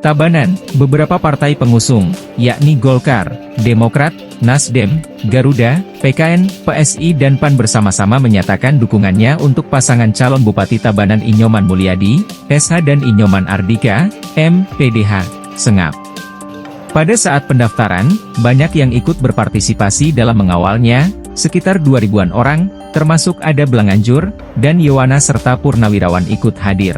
Tabanan, beberapa partai pengusung, yakni Golkar, Demokrat, Nasdem, Garuda, PKN, PSI dan PAN bersama-sama menyatakan dukungannya untuk pasangan calon Bupati Tabanan Inyoman Mulyadi, SH dan Inyoman Ardika, M, PDH, Sengap. Pada saat pendaftaran, banyak yang ikut berpartisipasi dalam mengawalnya, sekitar 2.000-an orang, termasuk ada Belanganjur, dan Yowana serta Purnawirawan ikut hadir.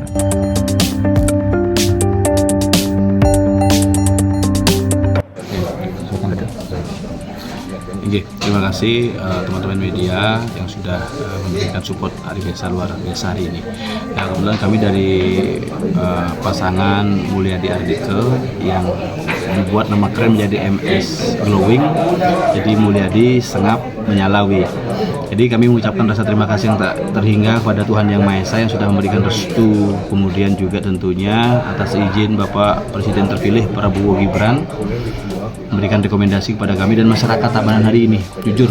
Terima kasih teman-teman media yang sudah memberikan support hari biasa luar biasa hari ini. Nah, kebetulan kami dari pasangan Mulyadi Ardika yang dibuat nama keren menjadi MS Glowing, jadi Mulyadi Sengap Menyalawi. Jadi kami mengucapkan rasa terima kasih yang tak terhingga kepada Tuhan Yang Maha Esa yang sudah memberikan restu, kemudian juga tentunya atas izin Bapak Presiden terpilih Prabowo Gibran memberikan rekomendasi kepada kami dan masyarakat Tabanan hari ini. Jujur,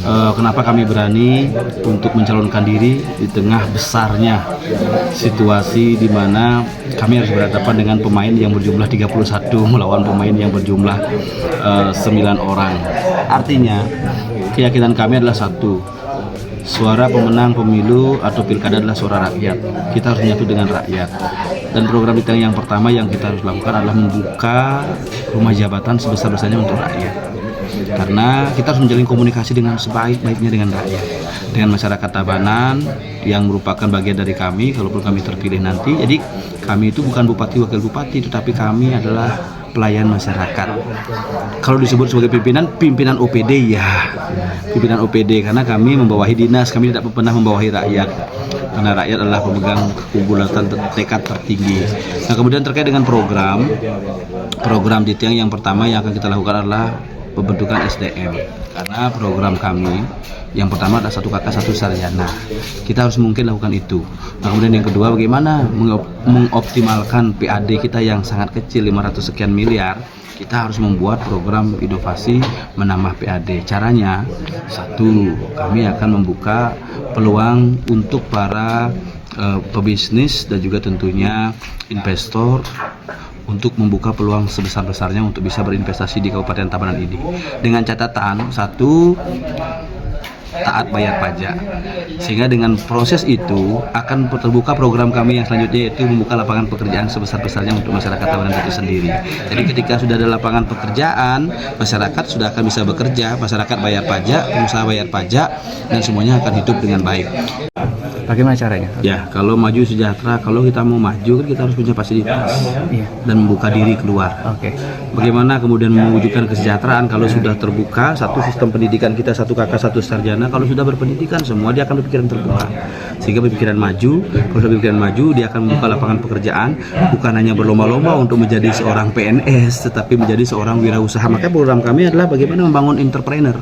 kenapa kami berani untuk mencalonkan diri di tengah besarnya situasi di mana kami harus berhadapan dengan pemain yang berjumlah 31 melawan pemain yang berjumlah 9 orang. Artinya, keyakinan kami adalah satu, suara pemenang pemilu atau pilkada adalah suara rakyat. Kita harus menyatu dengan rakyat. Dan program kita yang pertama yang kita harus lakukan adalah membuka rumah jabatan sebesar-besarnya untuk rakyat. Karena kita harus menjalin komunikasi dengan sebaik-baiknya dengan rakyat, dengan masyarakat Tabanan yang merupakan bagian dari kami, kalaupun kami terpilih nanti. Jadi kami itu bukan bupati wakil bupati, tetapi kami adalah pelayan masyarakat. Kalau disebut sebagai pimpinan OPD ya, pimpinan OPD karena kami membawahi dinas, kami tidak pernah membawahi rakyat. Karena rakyat adalah pemegang kebubulan tekad tertinggi. Nah, kemudian terkait dengan program detail yang pertama yang akan kita lakukan adalah pembentukan SDM. Karena program kami yang pertama adalah 1 kakak 1 sarjana. Kita harus mungkin lakukan itu. Nah, kemudian yang kedua bagaimana mengoptimalkan PAD kita yang sangat kecil 500 sekian miliar. Kita harus membuat program inovasi menambah PAD. Caranya, satu, kami akan membuka peluang untuk para pebisnis dan juga tentunya investor untuk membuka peluang sebesar-besarnya untuk bisa berinvestasi di Kabupaten Tabanan ini. Dengan catatan, satu, taat bayar pajak, sehingga dengan proses itu akan terbuka program kami yang selanjutnya, yaitu membuka lapangan pekerjaan sebesar-besarnya untuk masyarakat Tabanan itu sendiri. Jadi ketika sudah ada lapangan pekerjaan, masyarakat sudah akan bisa bekerja, masyarakat bayar pajak, pengusaha bayar pajak, dan semuanya akan hidup dengan baik. Bagaimana caranya? Ya, kalau maju sejahtera, kalau kita mau maju kan kita harus punya fasilitas dan membuka diri keluar. Bagaimana kemudian mewujudkan kesejahteraan kalau sudah terbuka satu sistem pendidikan kita 1 kakak 1 sarjana, kalau sudah berpendidikan semua dia akan berpikiran terbuka. Sehingga berpikiran maju, kalau sudah berpikiran maju dia akan membuka lapangan pekerjaan, bukan hanya berlomba-lomba untuk menjadi seorang PNS tetapi menjadi seorang wirausaha. Maka program kami adalah bagaimana membangun entrepreneur.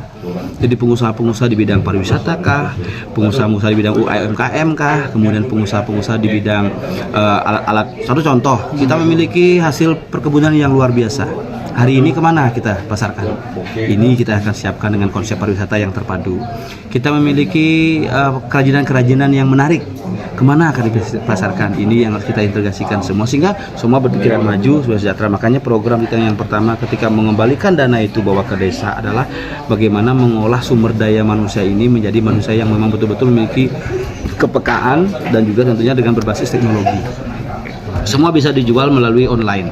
Jadi pengusaha-pengusaha di bidang pariwisata kah, pengusaha-pengusaha di bidang UMKM kah, kemudian pengusaha-pengusaha di bidang alat. Satu contoh, kita memiliki hasil perkebunan yang luar biasa. Hari ini kemana kita pasarkan? Ini kita akan siapkan dengan konsep pariwisata yang terpadu. Kita memiliki kerajinan-kerajinan yang menarik. Kemana akan dipasarkan? Ini yang harus kita integrasikan semua, sehingga semua berpikiran maju, sejahtera. Makanya program kita yang pertama ketika mengembalikan dana itu bawa ke desa adalah bagaimana mengolah sumber daya manusia ini menjadi manusia yang memang betul-betul memiliki kepekaan dan juga tentunya dengan berbasis teknologi. Semua bisa dijual melalui online.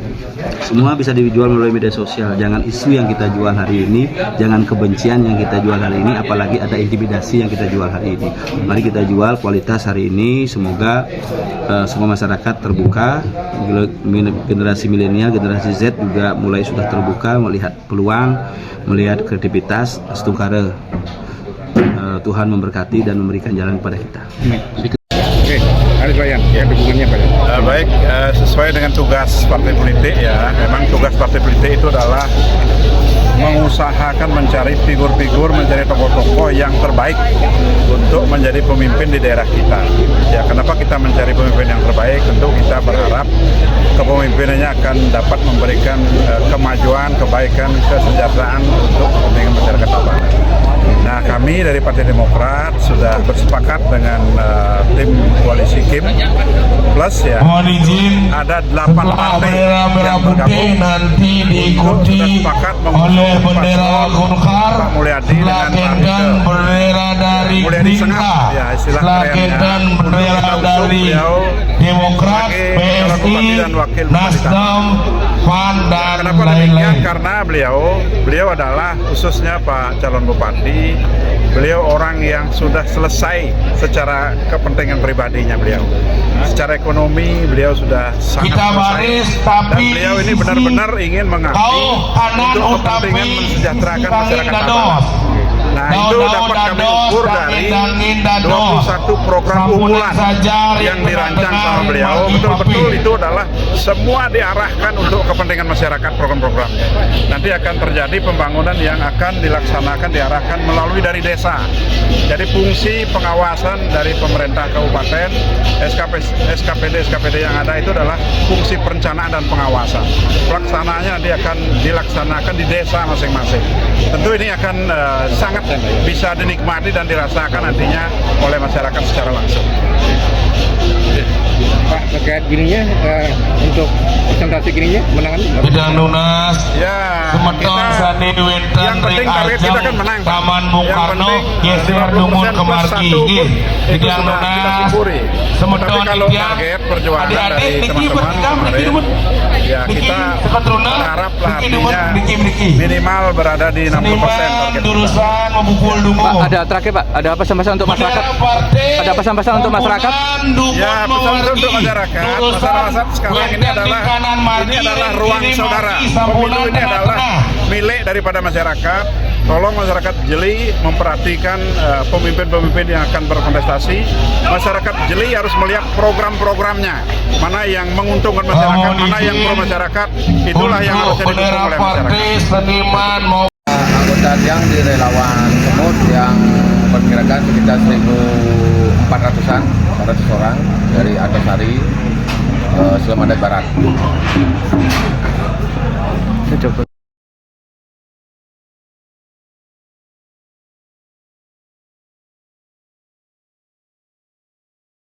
Semua bisa dijual melalui media sosial. Jangan isu yang kita jual hari ini, jangan kebencian yang kita jual hari ini, apalagi ada intimidasi yang kita jual hari ini. Mari kita jual kualitas hari ini. Semoga semua masyarakat terbuka, generasi milenial, generasi Z juga mulai sudah terbuka, melihat peluang, melihat kreativitas, setungkara. Tuhan memberkati dan memberikan jalan kepada kita. Oke, Aris Bayan, ya dukungannya Pak. Baik, sesuai dengan tugas partai politik ya, memang tugas partai politik itu adalah mengusahakan mencari figur-figur, mencari tokoh-tokoh yang terbaik untuk menjadi pemimpin di daerah kita. Ya, kenapa kita mencari pemimpin yang terbaik? Tentu kita berharap kepemimpinannya akan dapat memberikan kemajuan, kebaikan, kesejahteraan untuk kepentingan masyarakat Tabanan. Nah, kami dari Partai Demokrat sudah bersepakat dengan tim koalisi KIM plus ya. Mohon izin, Ada 8 setelah partai bendera merah yang putih bergabung nanti diikuti sudah sepakat mengusung oleh bendera paslon Golkar, Pak Mulyadi dengan Pak selanjutnya Ridho. bendera dari Mulyadi Sengap, Gerindra, ya, istilah selanjutnya kerennya. bendera Untuk kita usung dari beliau Demokrat, sebagai calon PSI, bupati dan wakil bupati Nasdem, PAN, dan Kenapa demikian? lain-lain. Karena beliau adalah khususnya Pak calon bupati, beliau orang yang sudah selesai secara kepentingan pribadinya beliau. Secara ekonomi beliau sudah sangat Kita selesai. baris, Dan tapi beliau ini di sisi benar-benar ingin mengabdi kau kanan untuk utapi kepentingan mensejahterakan masyarakat dados. Sabah. Nah, itu dapat kami ukur dari 21 program unggulan yang dirancang sama beliau. Betul-betul itu adalah semua diarahkan untuk kepentingan masyarakat program-program. Nanti akan terjadi pembangunan yang akan dilaksanakan, diarahkan melalui dari desa. Jadi fungsi pengawasan dari pemerintah kabupaten, SKPD yang ada itu adalah fungsi perencanaan dan pengawasan. Pelaksanaannya nanti akan dilaksanakan di desa masing-masing. Tentu ini akan sangat bisa dinikmati dan dirasakan nantinya oleh masyarakat secara langsung. Pak, terkait gininya, untuk presentasi gininya menangan Bidang Lunas, Ya, Semeton Sani Winten yang penting target kita kan menang. Pak. Taman Bung Yang Karno, penting, geser 50% Dungun plus Kemargi, satu pun itu Bidang sudah kita Lunas, syukuri. Semeton Tapi kalau Ityang, target perjuangan adik-adik, dari Niki teman-teman bertiga, Niki kemarin, ya Niki, kita Sekat Lunas, berharaplah Niki, artinya Niki. minimal berada di 60% Seniman target kita. Durusan memukul Dungu. Pak, ada terakhir Pak, ada pesan-pesan untuk masyarakat? Ada pesan-pesan untuk masyarakat? Ya, pesan untuk masyarakat. Masyarakat sekarang ini adalah ruang saudara. Pemilu ini adalah milik daripada masyarakat. Tolong masyarakat jeli memperhatikan pemimpin-pemimpin yang akan berkontestasi. Masyarakat jeli harus melihat program-programnya. Mana yang menguntungkan masyarakat, mana yang pro masyarakat. Itulah yang harusnya didukung oleh masyarakat. Seniman mau Anggota yang di relawan semut yang perkirakan sekitar 1.400-an, 400 orang dari Argosari, Slemandat Barat.